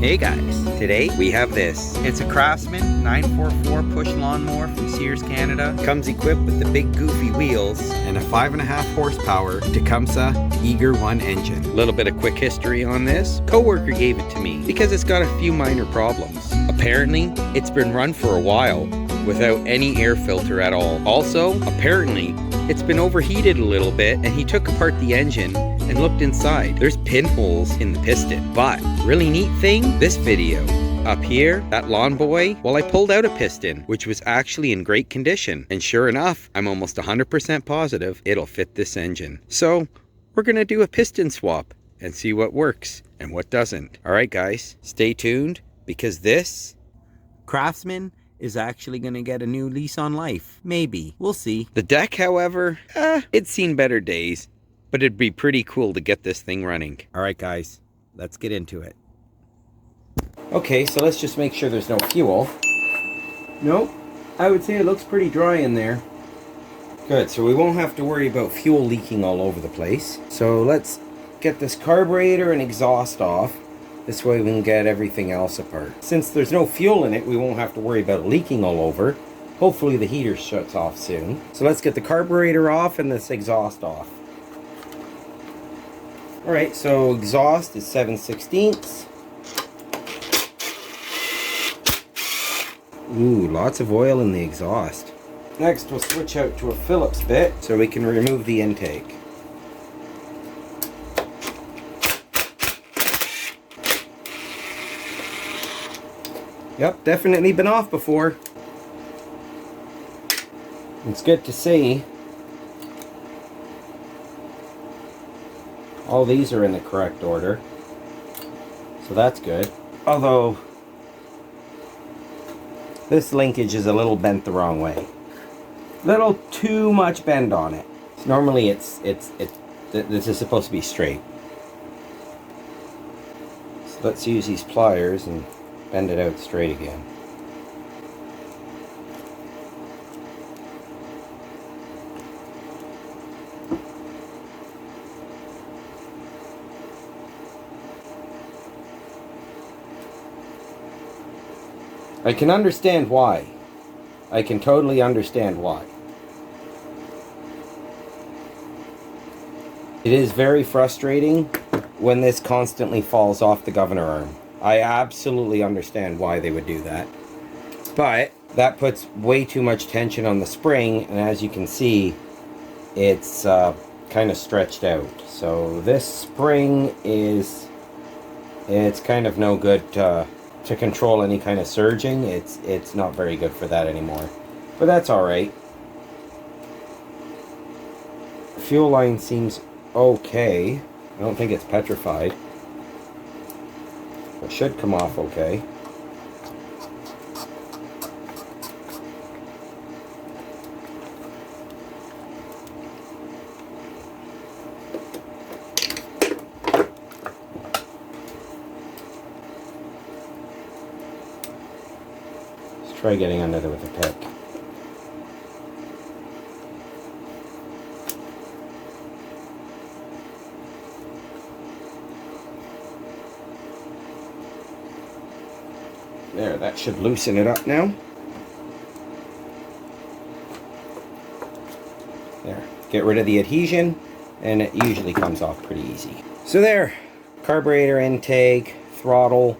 Hey guys, today we have this. It's a Craftsman 944 push lawnmower from Sears, Canada. Comes equipped with the big goofy wheels and a 5.5 horsepower Tecumseh Eager 1 engine. A little bit of quick history on this. Coworker gave it to me because it's got a few minor problems. Apparently, it's been run for a while without any air filter at all. Also, apparently, it's been overheated a little bit and he took apart the engine and looked inside. There's pinholes in the piston. But really neat thing, this video up here, that lawn boy, well, I pulled out a piston which was actually in great condition, and sure enough, I'm almost 100% positive it'll fit this engine. So we're gonna do a piston swap and see what works and what doesn't. All right guys, stay tuned, because this Craftsman is actually gonna get a new lease on life. Maybe, we'll see. The deck, however, it's seen better days, but it'd be pretty cool to get this thing running. All right guys, let's get into it. Okay, so let's just make sure there's no fuel. Nope, I would say it looks pretty dry in there. Good, so we won't have to worry about fuel leaking all over the place. So let's get this carburetor and exhaust off. This way we can get everything else apart. Since there's no fuel in it, we won't have to worry about leaking all over. Hopefully the heater shuts off soon. So let's get the carburetor off and this exhaust off. Alright, so exhaust is 7/16. Ooh, lots of oil in the exhaust. Next we'll switch out to a Phillips bit so we can remove the intake. Yep, definitely been off before. It's good to see all these are in the correct order, so that's good. Although this linkage is a little bent the wrong way, little too much bend on it. Normally this is supposed to be straight. So let's use these pliers and bend it out straight again. I can understand why. I can totally understand why. It is very frustrating when this constantly falls off the governor arm. I absolutely understand why they would do that. But that puts way too much tension on the spring, and as you can see, it's kind of stretched out. So this spring it's kind of no good to control any kind of surging. It's not very good for that anymore. But that's alright. Fuel line seems okay. I don't think it's petrified. It should come off okay. Let's try getting under there with a pick. There, that should loosen it up now. There, get rid of the adhesion, and it usually comes off pretty easy. So there, carburetor intake, throttle,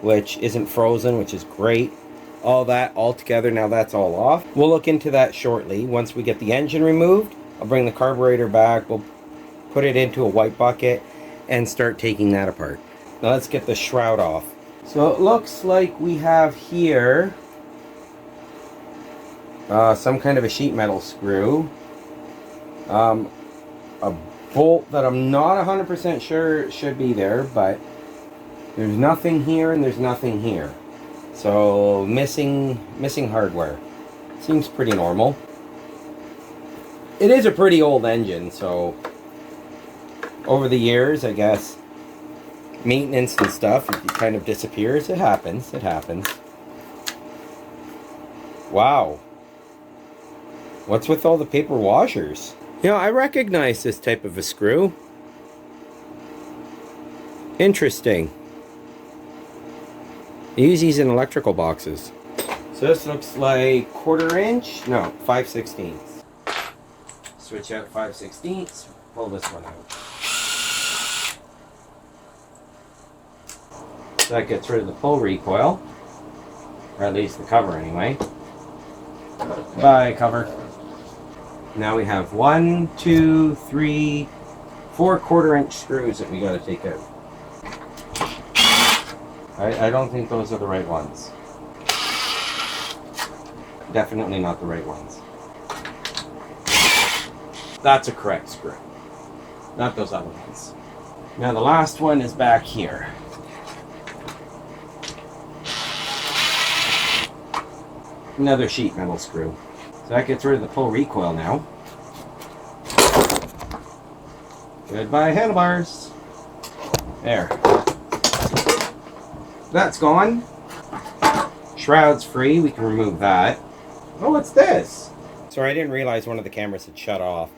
which isn't frozen, which is great. All that all together, now that's all off. We'll look into that shortly. Once we get the engine removed, I'll bring the carburetor back, we'll put it into a white bucket, and start taking that apart. Now let's get the shroud off. So it looks like we have here some kind of a sheet metal screw, a bolt that I'm not 100% sure should be there, but there's nothing here and there's nothing here. So missing hardware. Seems pretty normal. It is a pretty old engine, so over the years, I guess, maintenance and stuff, it kind of disappears. It happens. Wow. What's with all the paper washers? You know, I recognize this type of a screw. Interesting. They use these in electrical boxes. So this looks like 1/4 inch, no, 5/16. Switch out 5/16, pull this one out. So that gets rid of the pull recoil, or at least the cover anyway. Bye, cover. Now we have 1, 2, 3, 4 1/4 inch screws that we got to take out. I don't think those are the right ones. Definitely not the right ones. That's a correct screw. Not those other ones. Now the last one is back here. Another sheet metal screw. So that gets rid of the pull recoil now. Goodbye handlebars. There. That's gone. Shroud's free, we can remove that. Oh, what's this? Sorry, I didn't realize one of the cameras had shut off.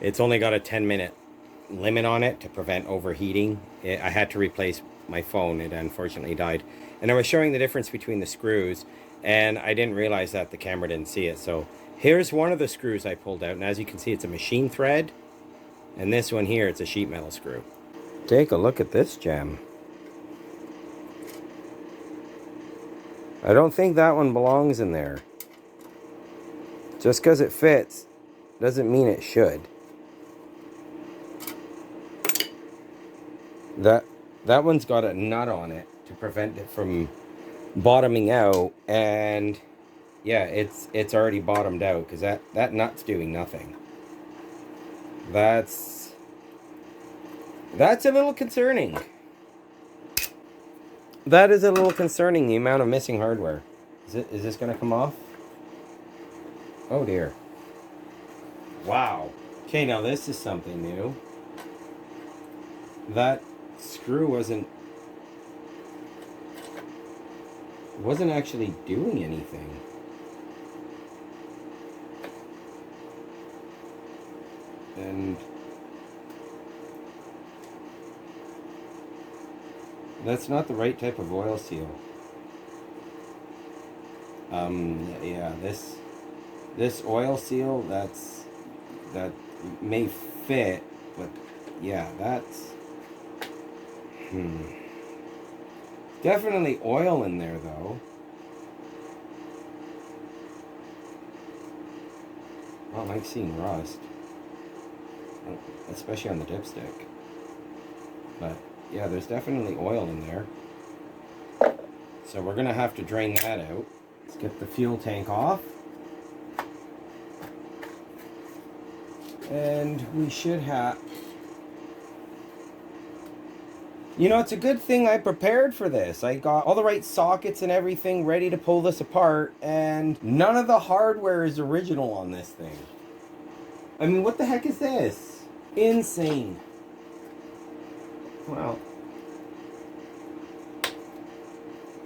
It's only got a 10-minute limit on it to prevent overheating. I had to replace my phone, it unfortunately died. And I was showing the difference between the screws, and I didn't realize that the camera didn't see it. So here's one of the screws I pulled out, and as you can see, it's a machine thread. And this one here, it's a sheet metal screw. Take a look at this gem. I don't think that one belongs in there. Just because it fits doesn't mean it should. That one's got a nut on it to prevent it from bottoming out, and yeah, it's already bottomed out because that nut's doing nothing. That's a little concerning. That is a little concerning, the amount of missing hardware. Is this going to come off? Oh dear. Wow. Okay, now this is something new. That screw wasn't actually doing anything. And that's not the right type of oil seal. Yeah, this oil seal, that may fit, but yeah, that's definitely oil in there though. I don't like seeing rust, especially on the dipstick. But yeah, there's definitely oil in there. So we're gonna have to drain that out. Let's get the fuel tank off. And we should have... You know, it's a good thing I prepared for this. I got all the right sockets and everything ready to pull this apart, and none of the hardware is original on this thing. I mean, what the heck is this? Insane. Well,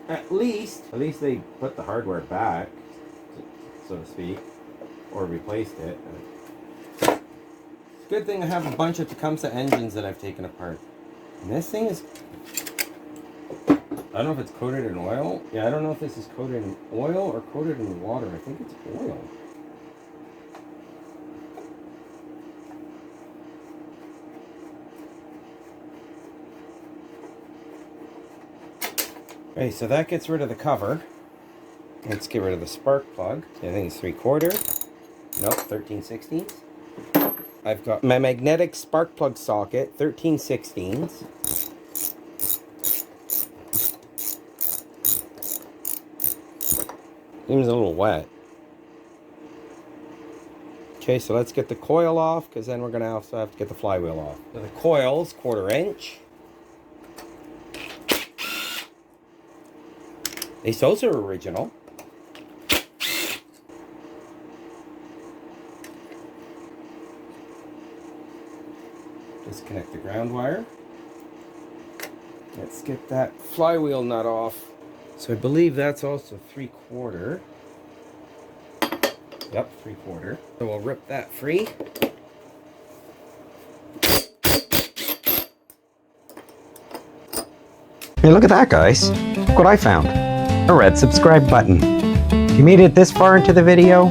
at least they put the hardware back, so to speak, or replaced it. Good thing I have a bunch of Tecumseh engines that I've taken apart. And this thing is, I don't know if it's coated in oil. Yeah, I don't know if this is coated in oil or coated in water. I think it's oil. Okay, so that gets rid of the cover. Let's get rid of the spark plug. I think it's 3/4. Nope, 13/16. I've got my magnetic spark plug socket, 13/16. Seems a little wet. Okay, so let's get the coil off, because then we're going to also have to get the flywheel off. So the coil's 1/4 inch. Those are original. Disconnect the ground wire. Let's get that flywheel nut off. So I believe that's also 3/4. Yep, 3/4. So we'll rip that free. Hey, look at that, guys. Look what I found. a red subscribe button. If you made it this far into the video,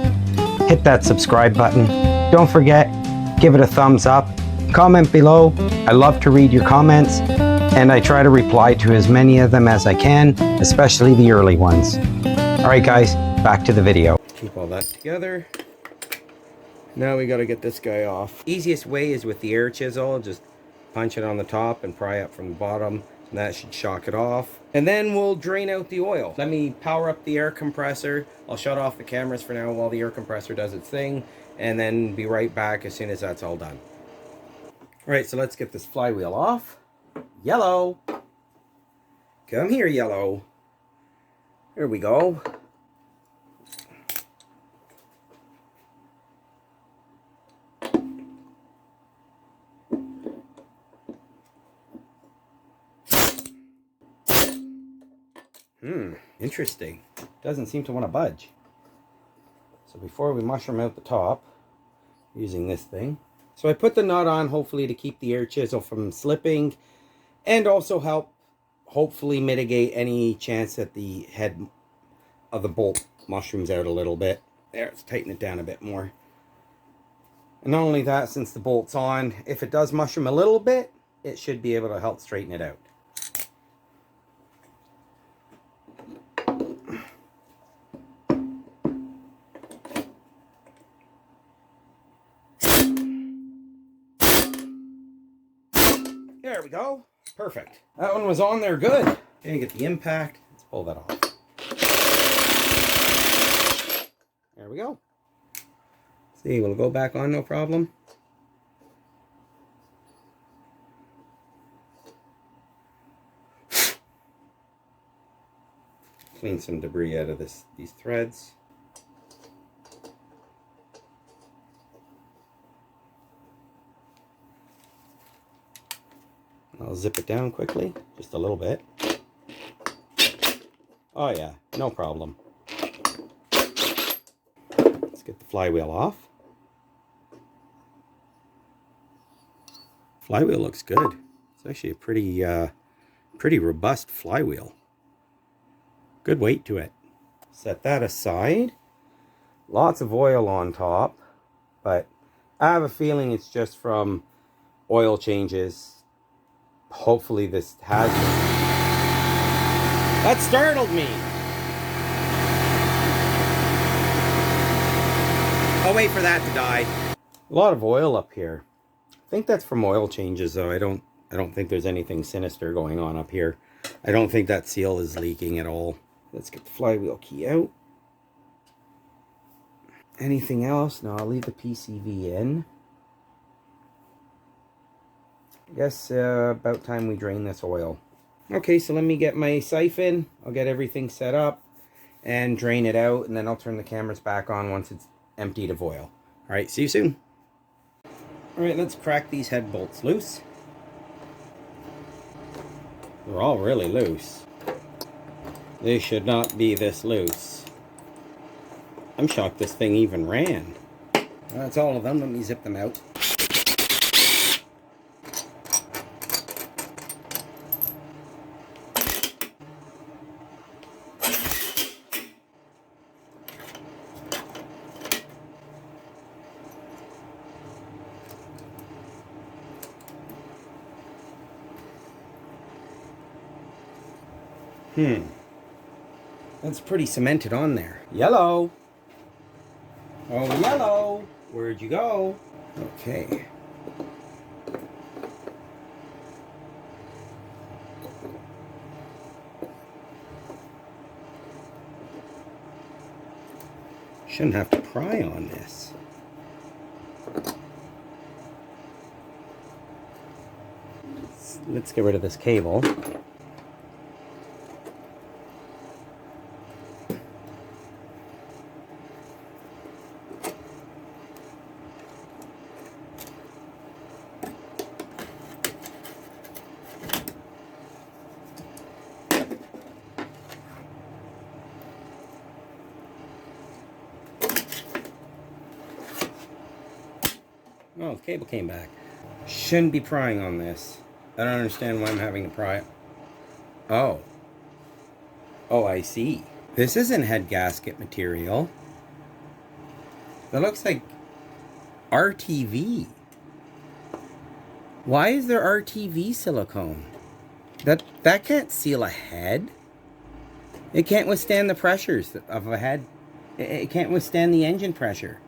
hit that subscribe button. Don't forget, give it a thumbs up. Comment below. I love to read your comments, and I try to reply to as many of them as I can, especially the early ones. All right, guys, back to the video. Keep all that together. Now we got to get this guy off. Easiest way is with the air chisel. Just punch it on the top and pry up from the bottom. And that should shock it off. And then we'll drain out the oil. Let me power up the air compressor. I'll shut off the cameras for now while the air compressor does its thing. And then be right back as soon as that's all done. All right, so let's get this flywheel off. Yellow. Come here, Yellow. There we go. Interesting. Doesn't seem to want to budge. So before we mushroom out the top, using this thing. So I put the nut on, hopefully to keep the air chisel from slipping, and also help, hopefully mitigate any chance that the head of the bolt mushrooms out a little bit. There, let's tighten it down a bit more. And not only that, since the bolt's on, if it does mushroom a little bit, it should be able to help straighten it out. There we go. Perfect. That one was on there good. Okay, get the impact. Let's pull that off. There we go. See, will it go back on no problem? Clean some debris out of these threads. I'll zip it down quickly, just a little bit. Oh yeah, no problem. Let's get the flywheel off. Flywheel looks good. It's actually a pretty robust flywheel. Good weight to it. Set that aside. Lots of oil on top, but I have a feeling it's just from oil changes. Hopefully this has... That startled me! I'll wait for that to die. A lot of oil up here. I think that's from oil changes though. I don't think there's anything sinister going on up here. I don't think that seal is leaking at all. Let's get the flywheel key out. Anything else? No, I'll leave the PCV in. I guess about time we drain this oil. Okay, so let me get my siphon. I'll get everything set up and drain it out, and then I'll turn the cameras back on once it's emptied of oil. All right, see you soon. All right, let's crack these head bolts loose. They're all really loose. They should not be this loose. I'm shocked this thing even ran. That's all of them. Let me zip them out. That's pretty cemented on there. Yellow. Oh, Yellow. Where'd you go? Okay. Shouldn't have to pry on this. Let's get rid of this cable. Oh, the cable came back. Shouldn't be prying on this. I don't understand why I'm having to pry it. Oh. Oh, I see. This isn't head gasket material. That looks like RTV. Why is there RTV silicone? That can't seal a head. It can't withstand the pressures of a head. It can't withstand the engine pressure,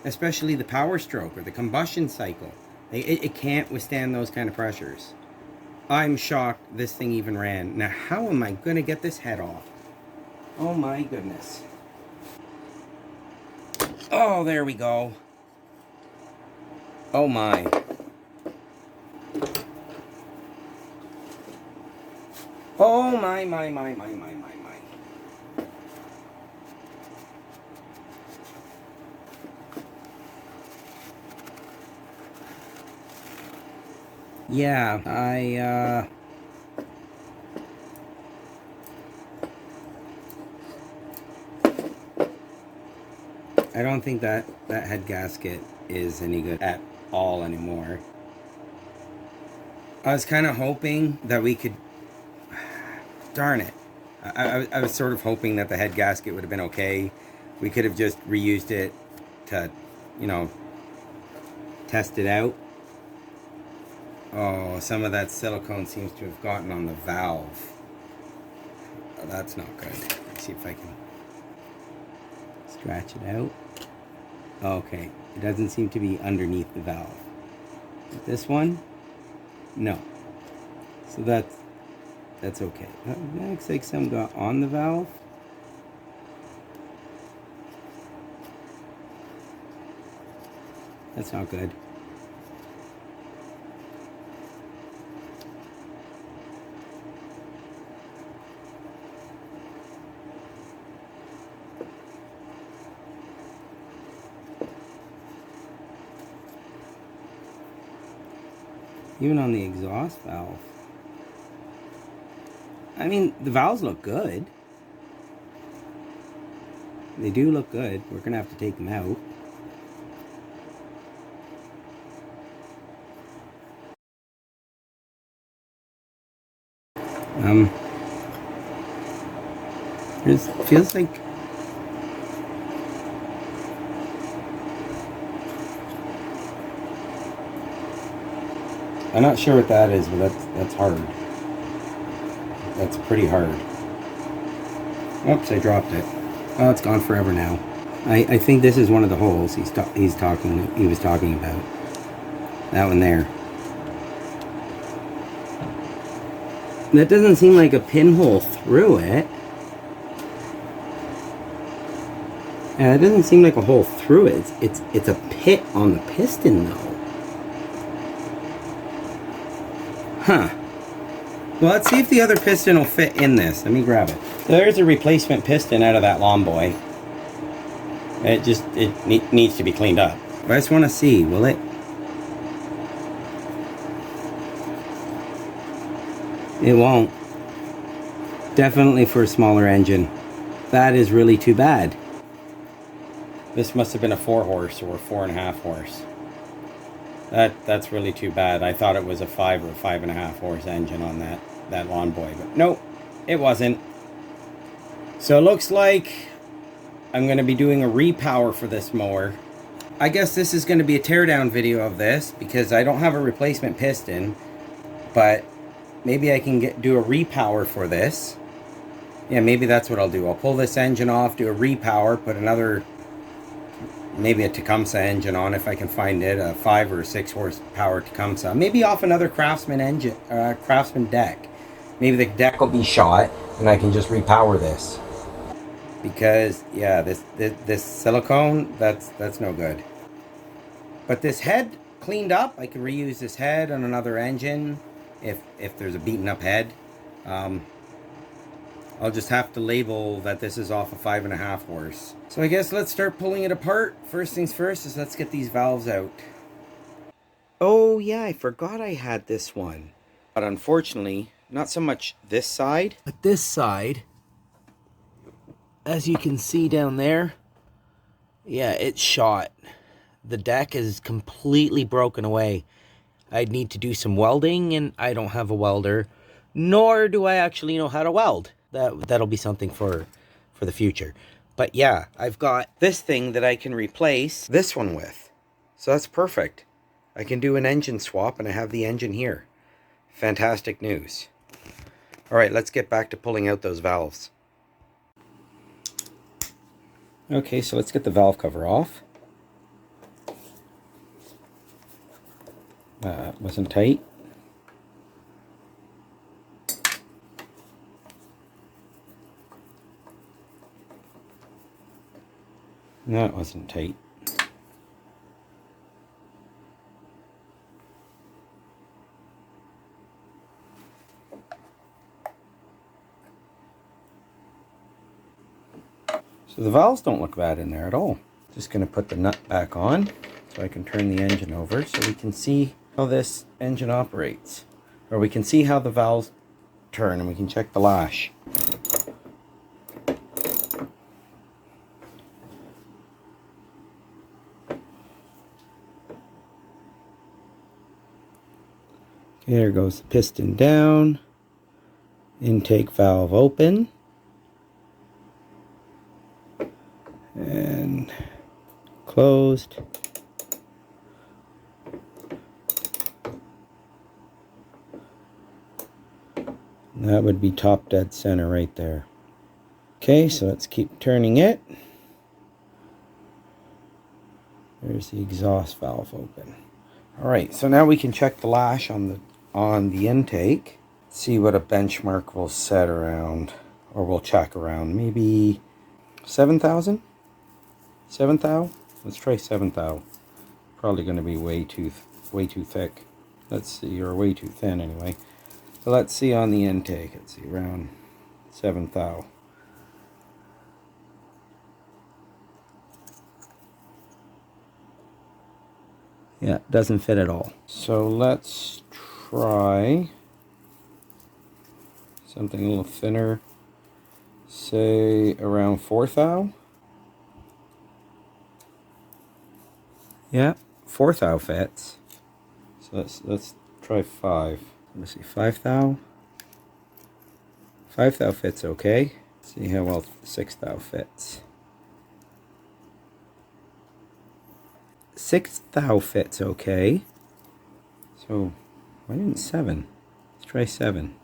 especially the power stroke or the combustion cycle. It can't withstand those kind of pressures. I'm shocked this thing even ran. Now, how am I going to get this head off? Oh my goodness. Oh, there we go. Oh my. Oh my. Yeah, I don't think that head gasket is any good at all anymore. I was kind of hoping that we could... Darn it. I was sort of hoping that the head gasket would have been okay. We could have just reused it to, you know, test it out. Oh, some of that silicone seems to have gotten on the valve. Oh, that's not good. Let's see if I can scratch it out. Okay, it doesn't seem to be underneath the valve. This one? No. So that's okay. That looks like some got on the valve. That's not good. Even on the exhaust valve. I mean, the valves look good. They do look good. We're gonna have to take them out. It feels like I'm not sure what that is, but that's hard. That's pretty hard. Oops, I dropped it. Oh, it's gone forever now. I think this is one of the holes he was talking about. That one there. That doesn't seem like a pinhole through it. Yeah, it doesn't seem like a hole through it. It's a pit on the piston though. Huh. Well, let's see if the other piston will fit in this. Let me grab it. So there's a replacement piston out of that lawn boy. It needs to be cleaned up. But I just want to see, will it? It won't. Definitely for a smaller engine. That is really too bad. This must have been a 4-horse or 4.5 horse. That's really too bad. I thought it was a 5 or 5.5 horse engine on that lawn boy, but nope, it wasn't. So it looks like I'm going to be doing a repower for this mower. I guess this is going to be a teardown video of this because I don't have a replacement piston, but maybe I can do a repower for this. Yeah, maybe that's what I'll do. I'll pull this engine off, do a repower, put another, maybe a Tecumseh engine on if I can find it, a 5 or 6 horsepower Tecumseh. Maybe off another Craftsman engine, Craftsman deck. Maybe the deck will be shot and I can just repower this. Because yeah, this silicone, that's no good. But this head cleaned up, I can reuse this head on another engine if there's a beaten up head. I'll just have to label that this is off a 5.5 horse. So I guess let's start pulling it apart. First things first is let's get these valves out. Oh yeah, I forgot I had this one. But unfortunately, not so much this side, but this side, as you can see down there, yeah, it's shot. The deck is completely broken away. I'd need to do some welding, and I don't have a welder, nor do I actually know how to weld. that'll be something for the future. But yeah, I've got this thing that I can replace this one with. So that's perfect. I can do an engine swap and I have the engine here. Fantastic news. All right, let's get back to pulling out those valves. Okay, so let's get the valve cover off. That wasn't tight. That wasn't tight. So the valves don't look bad in there at all. Just going to put the nut back on so I can turn the engine over so we can see how this engine operates. Or we can see how the valves turn and we can check the lash. Okay, there goes the piston down. Intake valve open. And closed. And that would be top dead center right there. Okay, so let's keep turning it. There's the exhaust valve open. All right, so now we can check the lash on the intake. See what a benchmark will set around, or we'll check around. Maybe 7,000. 7 thou? Let's try 7 thou. Probably going to be way too thick. Let's see, or way too thin anyway. So let's see on the intake. Let's see, around 7 thou. Yeah, doesn't fit at all. So let's try something a little thinner. Say around 4 thou. Yeah, 4 thou fits. So let's try 5. Let's see, 5 thou. 5 thou fits okay. See how well 6 thou fits. 6 thou fits okay. So why didn't 7? Let's try 7.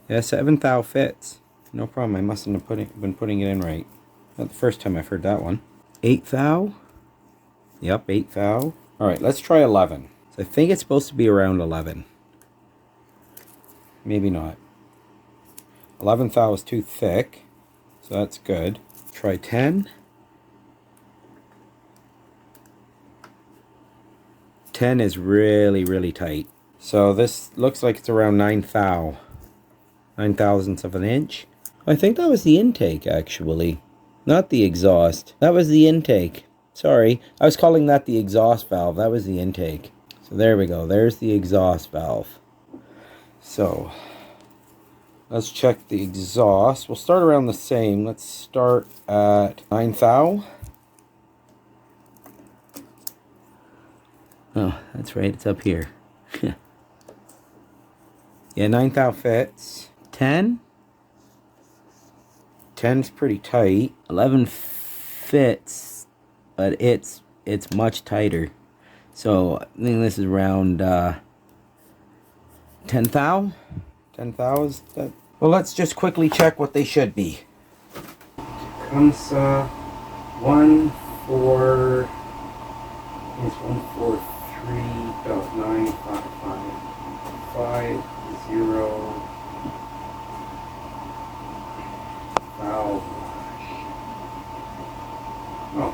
Yeah, 7 thou fits. No problem. I mustn't have been putting it in right. Not the first time I've heard that one. 8 thou. Yep, 8 thou. All right, let's try 11. So I think it's supposed to be around 11. Maybe not. 11 thou is too thick, so that's good. Try 10. 10 is really, really tight. So this looks like it's around 9 thou. 9 thousandths of an inch. I think that was the intake, actually. Not the exhaust. That was the intake. Sorry, I was calling that the exhaust valve. That was the intake. So there we go. There's the exhaust valve. So let's check the exhaust. We'll start around the same. Let's start at 9 thou. Oh, that's right. It's up here. Yeah, 9 thou fits. 10. 10's pretty tight. 11 fits, but it's much tighter. So I think this is around 10 thou. 10 thou is that. Well, let's just quickly check what they should be. Tecumseh 143.95550 valve lash. Oh.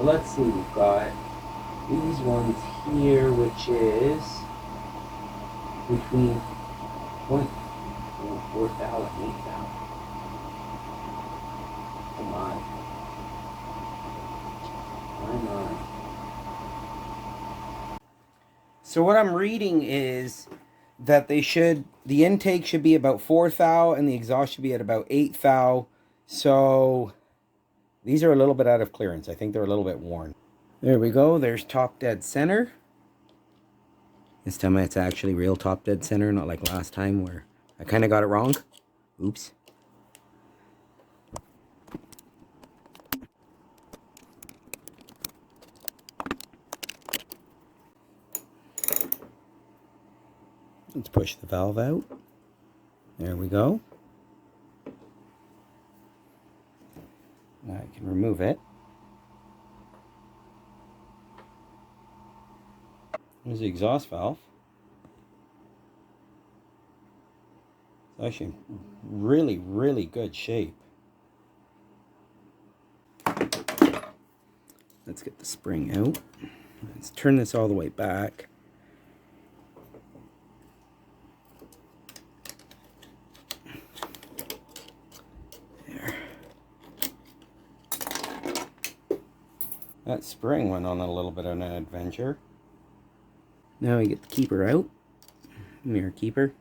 So let's see, we've got these ones here, which is between 4,000 and 8,000. Oh my. So what I'm reading is that the intake should be about 4 thou and the exhaust should be at about 8 thou. So these are a little bit out of clearance. I think they're a little bit worn. There we go. There's top dead center. This time it's actually real top dead center, not like last time where I kind of got it wrong. Oops. Let's push the valve out. There we go. Now I can remove it. There's the exhaust valve. It's actually in really, really good shape. Let's get the spring out. Let's turn this all the way back. There. That spring went on a little bit of an adventure. Now we get the keeper out. Mirror keeper.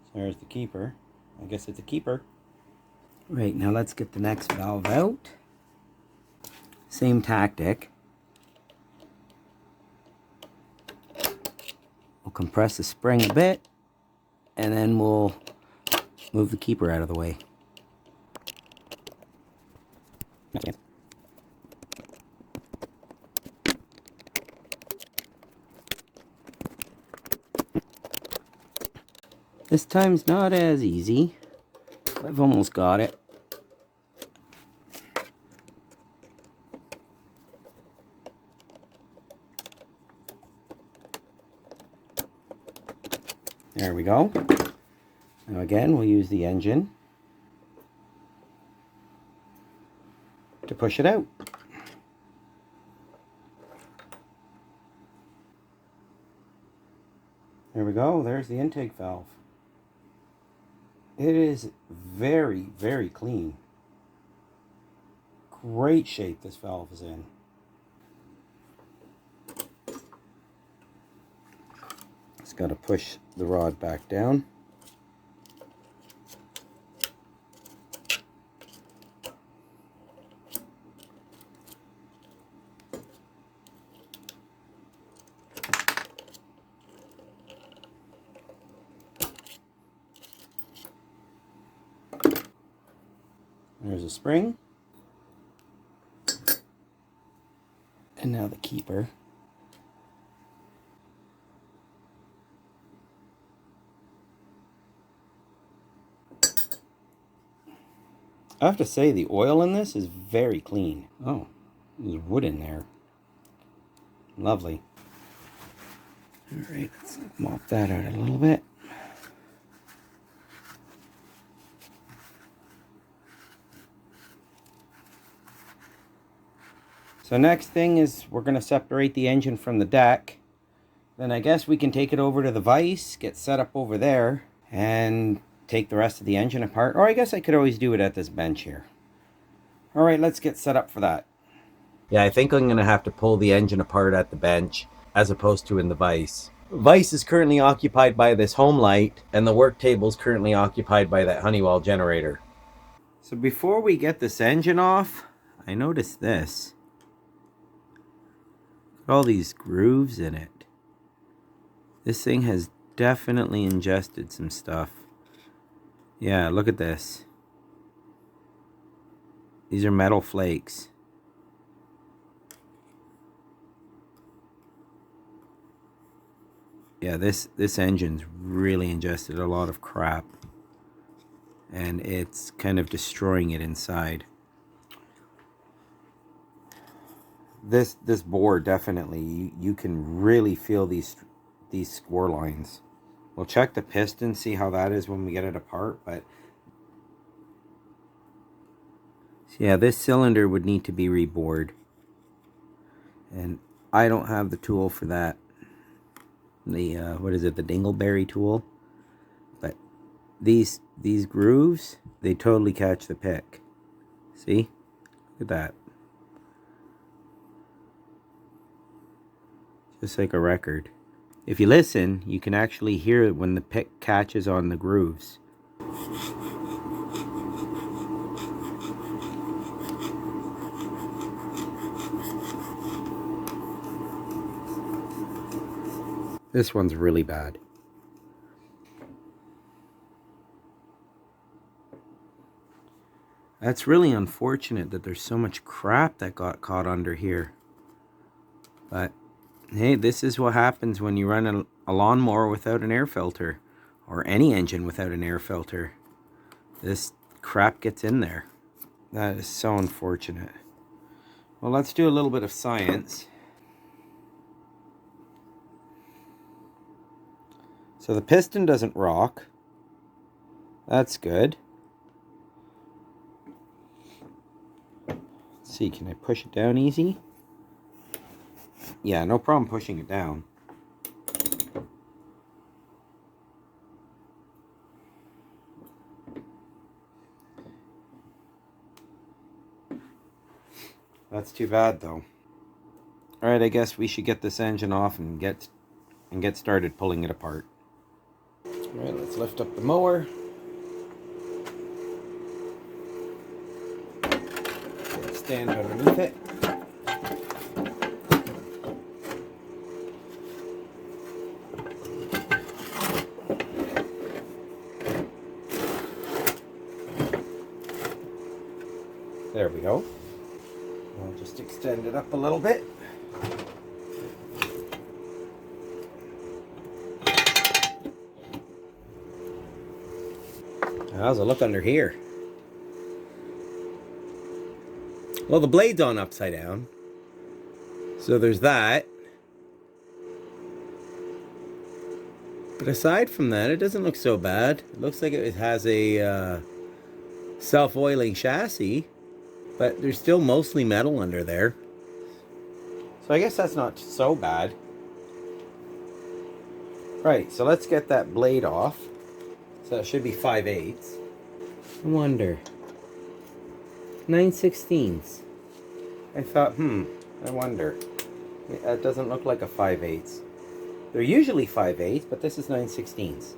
So there's the keeper. I guess it's a keeper. Right, now let's get the next valve out. Same tactic. We'll compress the spring a bit, and then we'll move the keeper out of the way. Okay. This time's not as easy. I've almost got it. There we go. Now again, we'll use the engine to push it out. There we go. There's the intake valve. It is very, very clean. Great shape this valve is in. Just got to push the rod back down. There's a spring. And now the keeper. I have to say the oil in this is very clean. Oh, there's wood in there. Lovely. Alright, let's mop that out a little bit. So next thing is we're going to separate the engine from the deck. Then I guess we can take it over to the vise, get set up over there, and take the rest of the engine apart. Or I guess I could always do it at this bench here. Alright, let's get set up for that. Yeah, I think I'm going to have to pull the engine apart at the bench as opposed to in the vise. Vise is currently occupied by this home light, and the work table is currently occupied by that Honeywell generator. So before we get this engine off, I noticed this. All these grooves in it. This thing has definitely ingested some stuff. Yeah, look at this. These are metal flakes. Yeah, this engine's really ingested a lot of crap. And it's kind of destroying it inside. This bore definitely, you can really feel these score lines. We'll check the piston, see how that is when we get it apart, but So yeah, this cylinder would need to be rebored. And I don't have the tool for that. The, what is it, the dingleberry tool? But these grooves, they totally catch the pick. See? Look at that. Just like a record. If you listen, you can actually hear it when the pick catches on the grooves. This one's really bad. That's really unfortunate that there's so much crap that got caught under here. But hey, this is what happens when you run a lawnmower without an air filter, or any engine without an air filter. This crap gets in there. That is so unfortunate. Well, let's do a little bit of science. So the piston doesn't rock. That's good. Let's see, can I push it down easy? Yeah, no problem pushing it down. That's too bad though. Alright, I guess we should get this engine off and get started pulling it apart. Alright, let's lift up the mower. Stand underneath it. There we go. I'll just extend it up a little bit. How's it look under here? Well, the blade's on upside down. So there's that. But aside from that, it doesn't look so bad. It looks like it has a self-oiling chassis. But there's still mostly metal under there. So I guess that's not so bad. Right, so let's get that blade off. So it should be 5/8. I wonder. 9/16. I thought, I wonder. That doesn't look like a 5/8. They're usually 5/8, but this is 9/16.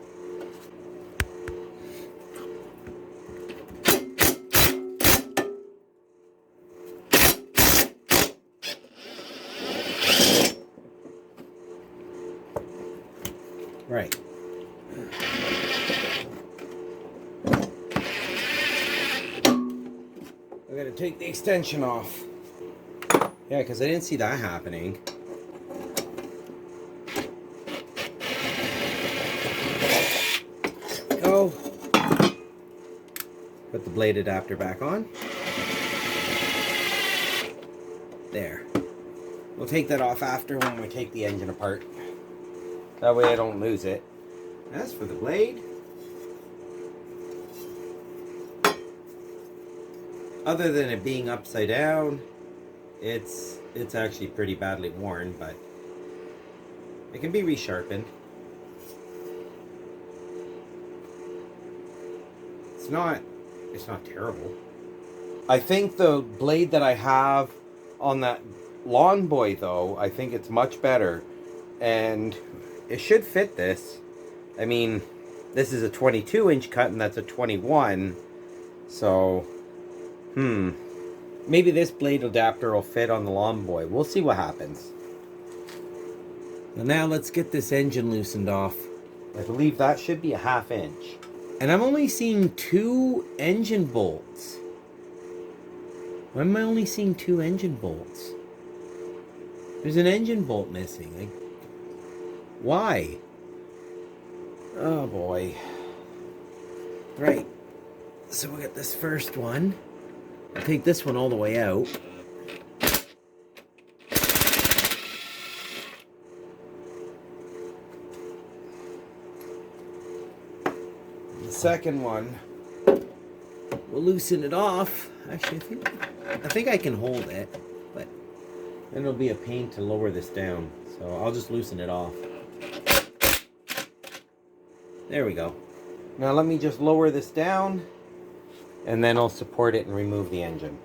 Right. I gotta take the extension off. Yeah, because I didn't see that happening. Go. Put the blade adapter back on. There. We'll take that off after when we take the engine apart. That way I don't lose it. As for the blade, other than it being upside down, it's actually pretty badly worn, but it can be resharpened. It's not terrible. I think the blade that I have on that Lawn Boy though, I think it's much better, and it should fit this. I mean, this is a 22-inch cut and that's a 21, so maybe this blade adapter will fit on the Lawn Boy. We'll see what happens. Now let's get this engine loosened off. I believe that should be a 1/2 inch. And I'm only seeing 2 engine bolts. Why am I only seeing 2 engine bolts? There's an engine bolt missing. Like, why? Oh boy. Right. So we'll get this first one. I'll take this one all the way out. The second one, We'll loosen it off. Actually, I think I can hold it, but then it'll be a pain to lower this down. So I'll just loosen it off. There we go. Now let me just lower this down, and then I'll support it and remove the engine.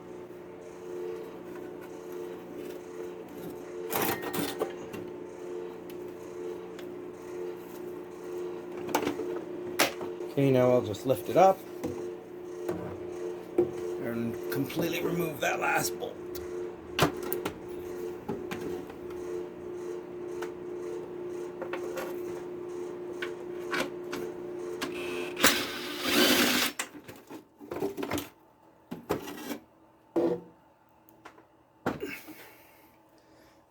Okay, now I'll just lift it up and completely remove that last bolt.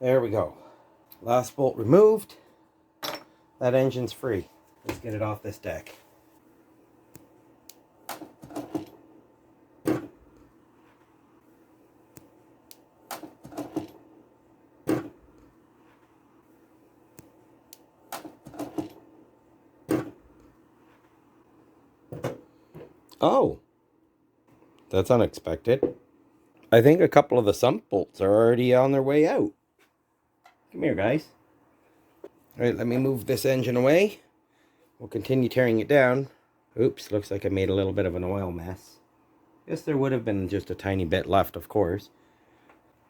There we go. Last bolt removed. That engine's free. Let's get it off this deck. Oh, that's unexpected. I think a couple of the sump bolts are already on their way out. Come here, guys. All right, let me move this engine away. We'll continue tearing it down. Oops, looks like I made a little bit of an oil mess. Guess there would have been just a tiny bit left, of course.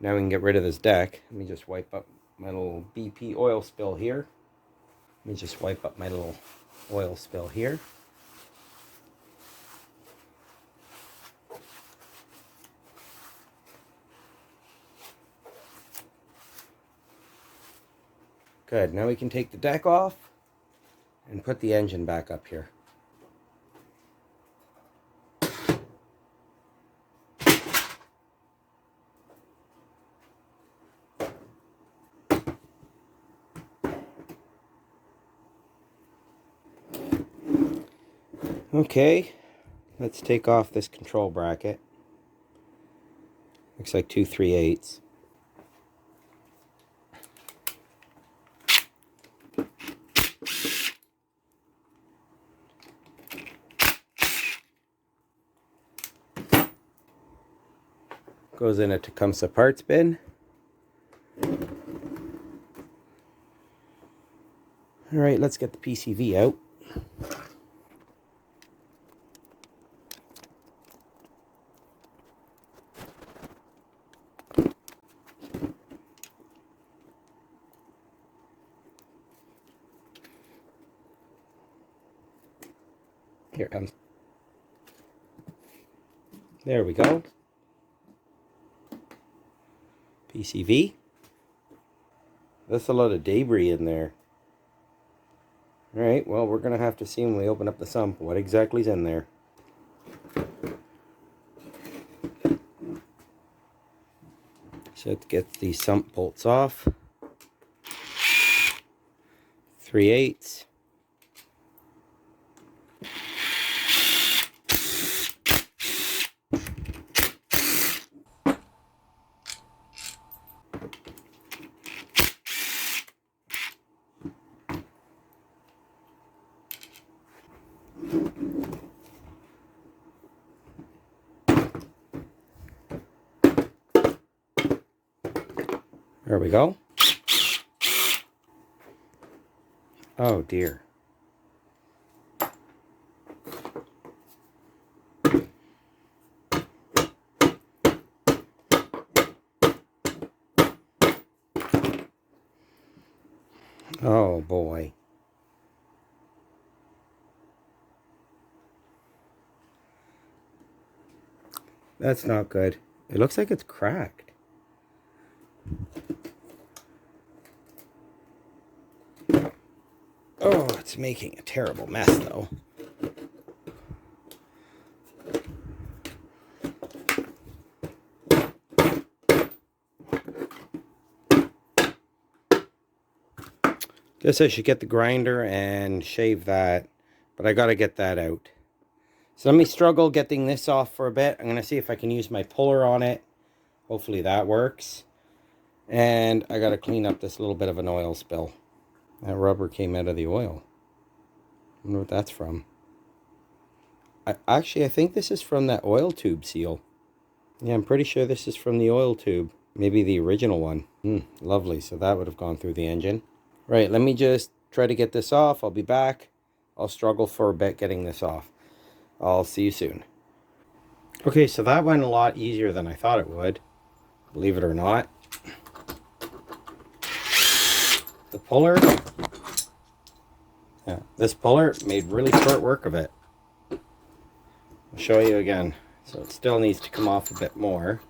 Now we can get rid of this deck. Let me just wipe up my little BP oil spill here. Let me just wipe up my little oil spill here. Good, now we can take the deck off and put the engine back up here. Okay, let's take off this control bracket. Looks like 2 3/8. Goes in a Tecumseh parts bin. All right, let's get the PCV out. Here it comes. There we go. PCV. That's a lot of debris in there. Alright, well, we're going to have to see when we open up the sump what exactly is in there. So let's get these sump bolts off. 3/8. There we go. Oh dear. Oh boy. That's not good. It looks like it's cracked. Oh, it's making a terrible mess though. Guess I should get the grinder and shave that, but I gotta get that out. So let me struggle getting this off for a bit. I'm gonna see if I can use my puller on it. Hopefully that works. And I gotta clean up this little bit of an oil spill. That rubber came out of the oil. I wonder what that's from. Actually, I think this is from that oil tube seal. Yeah, I'm pretty sure this is from the oil tube. Maybe the original one. Lovely. So that would have gone through the engine. Right, let me just try to get this off. I'll be back. I'll struggle for a bit getting this off. I'll see you soon. Okay, so that went a lot easier than I thought it would. Believe it or not. The puller. Yeah, this puller made really short work of it. I'll show you again. So it still needs to come off a bit more.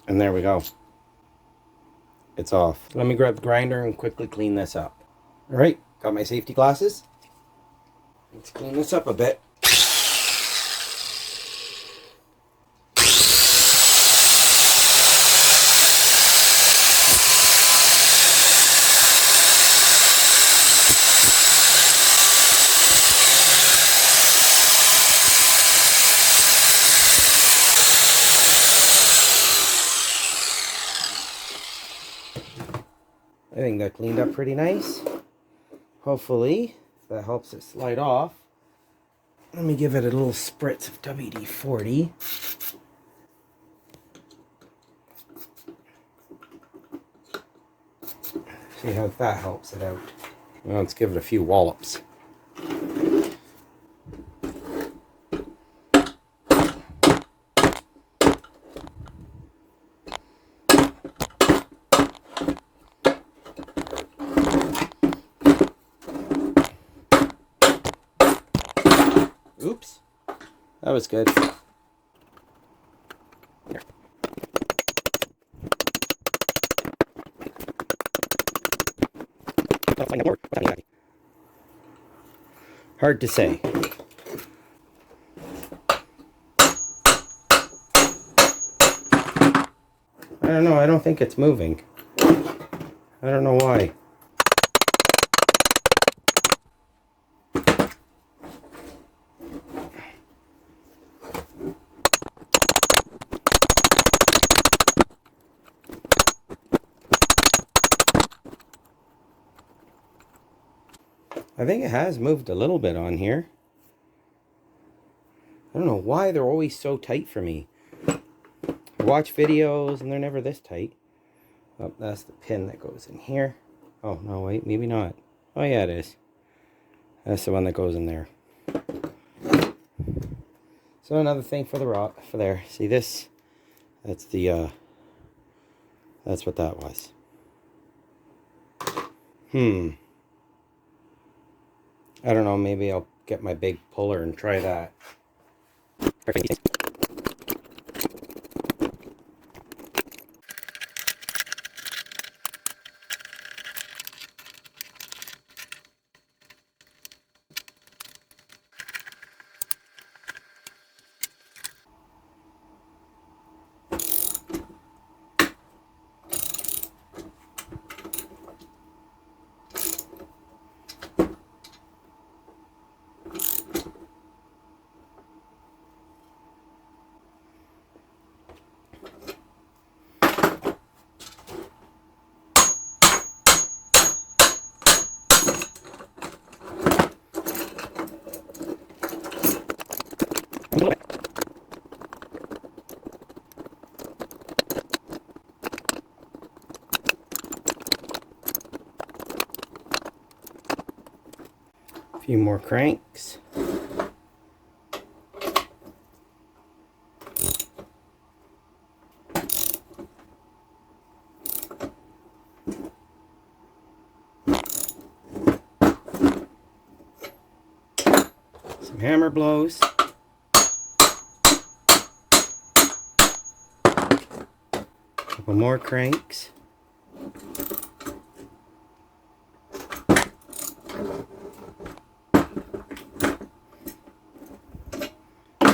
And there we go. It's off. Let me grab the grinder and quickly clean this up. All right, got my safety glasses. Let's clean this up a bit. I think that cleaned up pretty nice. Hopefully that helps it slide off. Let me give it a little spritz of WD-40. See how that helps it out. Well, let's give it a few wallops. Oops, that was good. Here. I'll find out more. Hard to say. I don't know, I don't think it's moving. I don't know why. I think it has moved a little bit on here. I don't know why they're always so tight for me. I watch videos and they're never this tight. Oh, that's the pin that goes in here. Oh, no, wait, maybe not. Oh, yeah, it is. That's the one that goes in there. So another thing for the rock, for there. See this? That's the, that's what that was. I don't know, maybe I'll get my big puller and try that. Perfect. A few more cranks. Some hammer blows. Couple more cranks.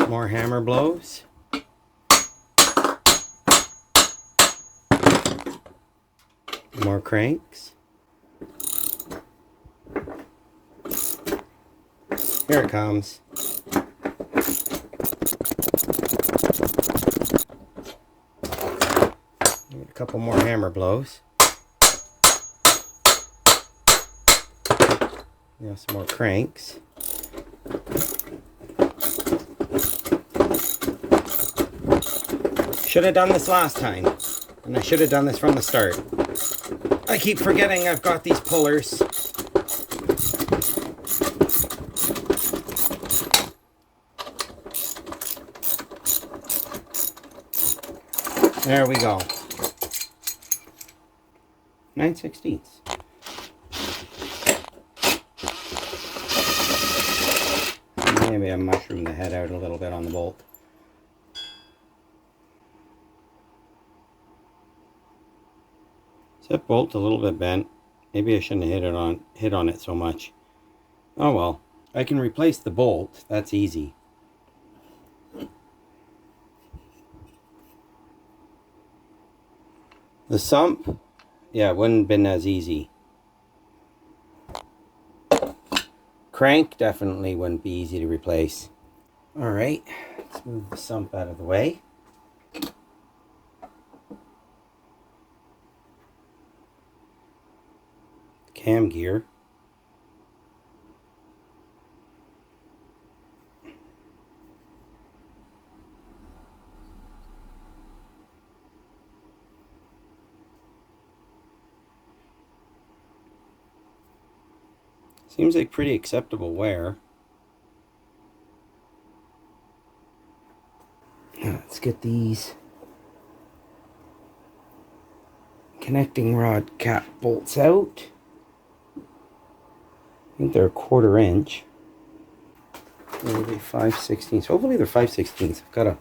More hammer blows. More cranks. Here it comes. Give it a couple more hammer blows. Now some more cranks. Should have done this last time, and I should have done this from the start. I keep forgetting I've got these pullers. There we go. 9/16. Maybe I mushroomed the head out a little bit on the bolt. That bolt's a little bit bent. Maybe I shouldn't have hit on it so much. Oh well. I can replace the bolt. That's easy. The sump, yeah, it wouldn't have been as easy. Crank definitely wouldn't be easy to replace. Alright, let's move the sump out of the way. Cam gear. Seems like pretty acceptable wear. Let's get these connecting rod cap bolts out. I think they're 1/4 inch. Maybe 5/16. Hopefully they're 5/16. I've got a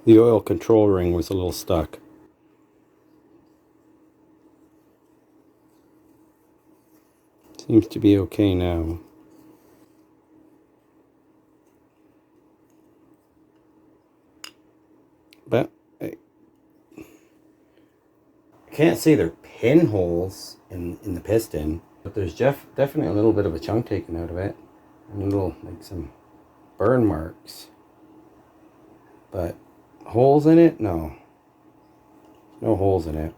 the oil control ring was a little stuck. Seems to be okay now. But I can't say they're pinholes in the piston, but there's definitely a little bit of a chunk taken out of it. And a little, like some burn marks. But holes in it? No. No holes in it.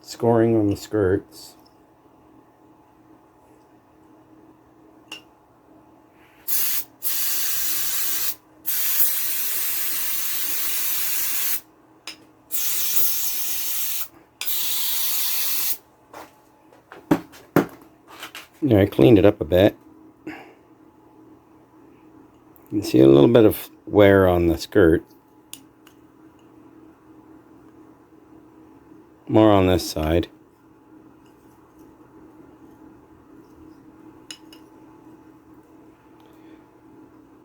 Scoring on the skirts. I cleaned it up a bit. You can see a little bit of wear on the skirt. More on this side.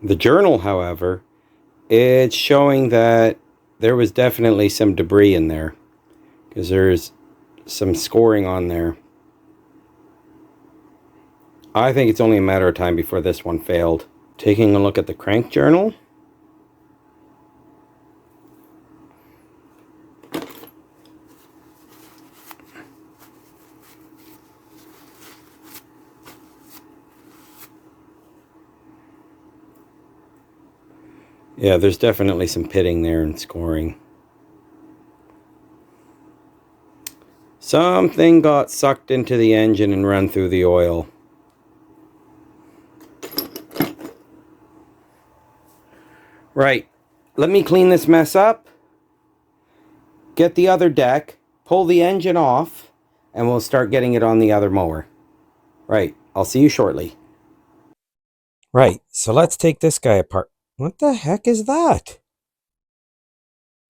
The journal, however, it's showing that there was definitely some debris in there, because there's some scoring on there. I think it's only a matter of time before this one failed. Taking a look at the crank journal. Yeah, there's definitely some pitting there and scoring. Something got sucked into the engine and run through the oil. Right, let me clean this mess up, get the other deck, pull the engine off, and we'll start getting it on the other mower. Right, I'll see you shortly. Right, so let's take this guy apart. What the heck is that?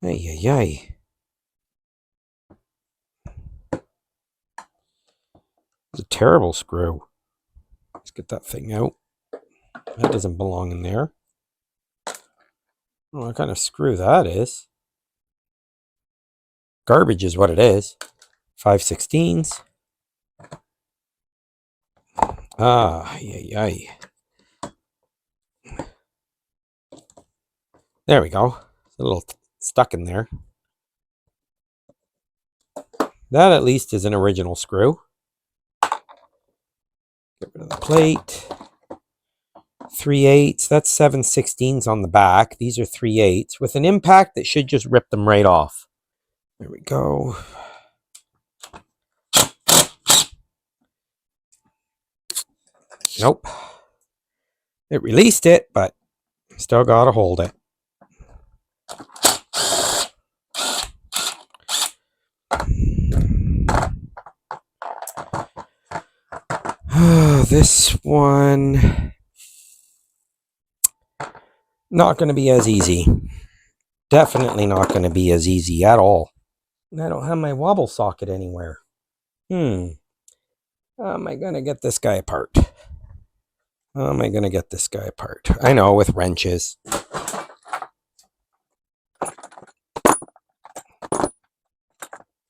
Ay, ay, ay. It's a terrible screw. Let's get that thing out. That doesn't belong in there. Oh, what kind of screw that is. Garbage is what it is. 5/16. Ah, ay, ay. There we go. It's a little stuck in there. That at least is an original screw. Get rid of the plate. 3/8. That's 7/16 on the back. These are 3/8 with an impact that should just rip them right off. There we go. Nope. It released it, but still got to hold it. This one, not going to be as easy. Definitely not going to be as easy at all. I don't have my wobble socket anywhere. How am I going to get this guy apart? How am I going to get this guy apart? I know, with wrenches.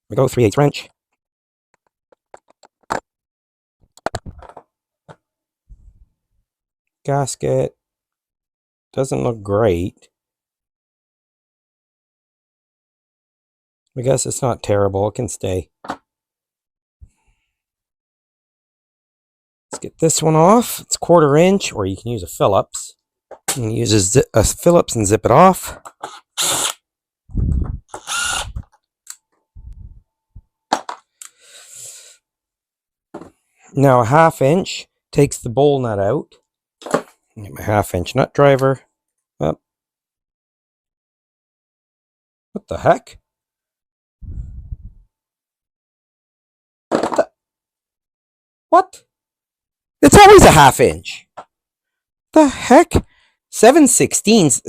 We go 3/8 wrench. Gasket. Doesn't look great. I guess it's not terrible. It can stay. Let's get this one off. It's 1/4 inch, or you can use a Phillips. You can use a Phillips and zip it off. Now a 1/2 inch takes the bowl nut out. Get my 1/2 inch nut driver. Up. What the heck? What? It's always a 1/2 inch. The heck? 7/16.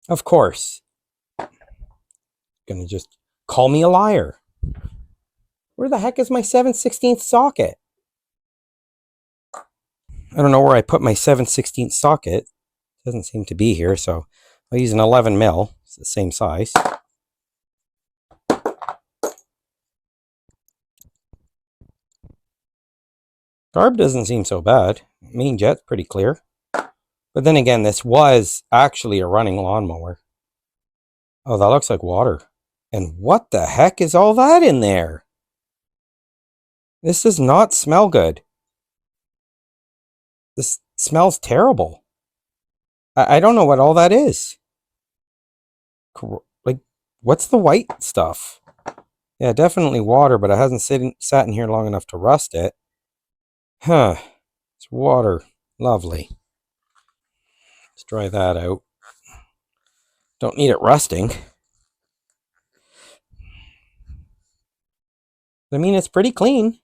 Of course. Gonna just call me a liar. Where the heck is my 7/16 socket? I don't know where I put my 7/16 socket. It doesn't seem to be here, so I'll use an 11 mil. It's the same size. Carb doesn't seem so bad. Main jet's pretty clear. But then again, this was actually a running lawnmower. Oh, that looks like water. And what the heck is all that in there? This does not smell good. This smells terrible. I don't know what all that is. Like, what's the white stuff? Yeah, definitely water, but it hasn't sat in here long enough to rust it. Huh. It's water. Lovely. Let's dry that out. Don't need it rusting. I mean, it's pretty clean.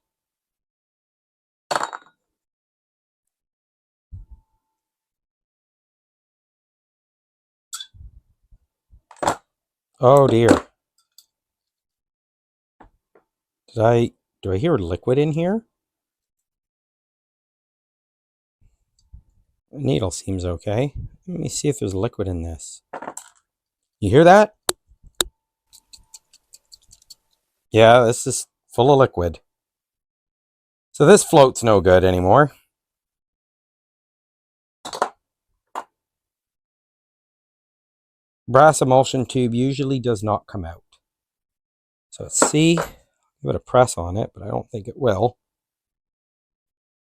Oh dear. Do I hear liquid in here? The needle seems okay. Let me see if there's liquid in this. You hear that? Yeah, this is full of liquid. So this float's no good anymore. Brass emulsion tube usually does not come out. So let's see. Give it a press on it, but I don't think it will.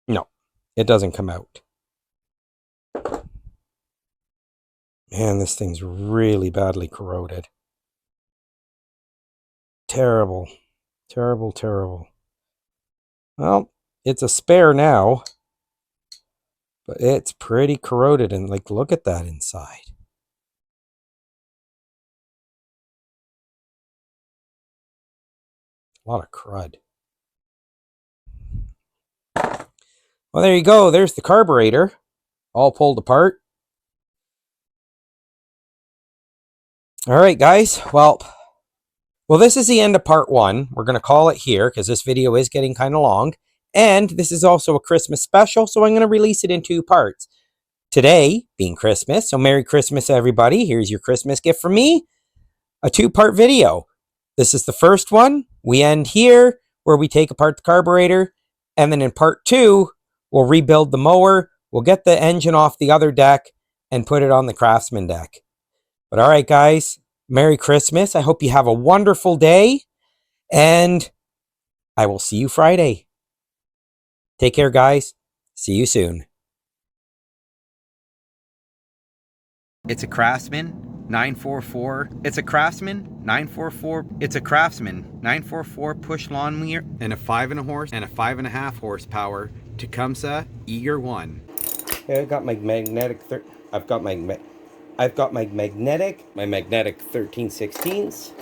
No, it doesn't come out. Man, this thing's really badly corroded. Terrible. Terrible, terrible. Well, it's a spare now, but it's pretty corroded, and like, look at that inside. A lot of crud. Well, there you go. There's the carburetor, all pulled apart. All right, guys. Well, this is the end of part 1. We're going to call it here because this video is getting kind of long. And this is also a Christmas special, so I'm going to release it in 2 parts. Today, being Christmas, so Merry Christmas, everybody. Here's your Christmas gift from me, a 2-part video. This is the first one. We end here, where we take apart the carburetor. And then in part 2, we'll rebuild the mower. We'll get the engine off the other deck and put it on the Craftsman deck. But all right, guys, Merry Christmas. I hope you have a wonderful day. And I will see you Friday. Take care, guys. See you soon. It's a Craftsman 944. It's a Craftsman 944. It's a Craftsman 944 push lawnmower and a 5.5 horsepower Tecumseh Eager 1. Okay, I've got my magnetic. I've got my magnetic 13/16.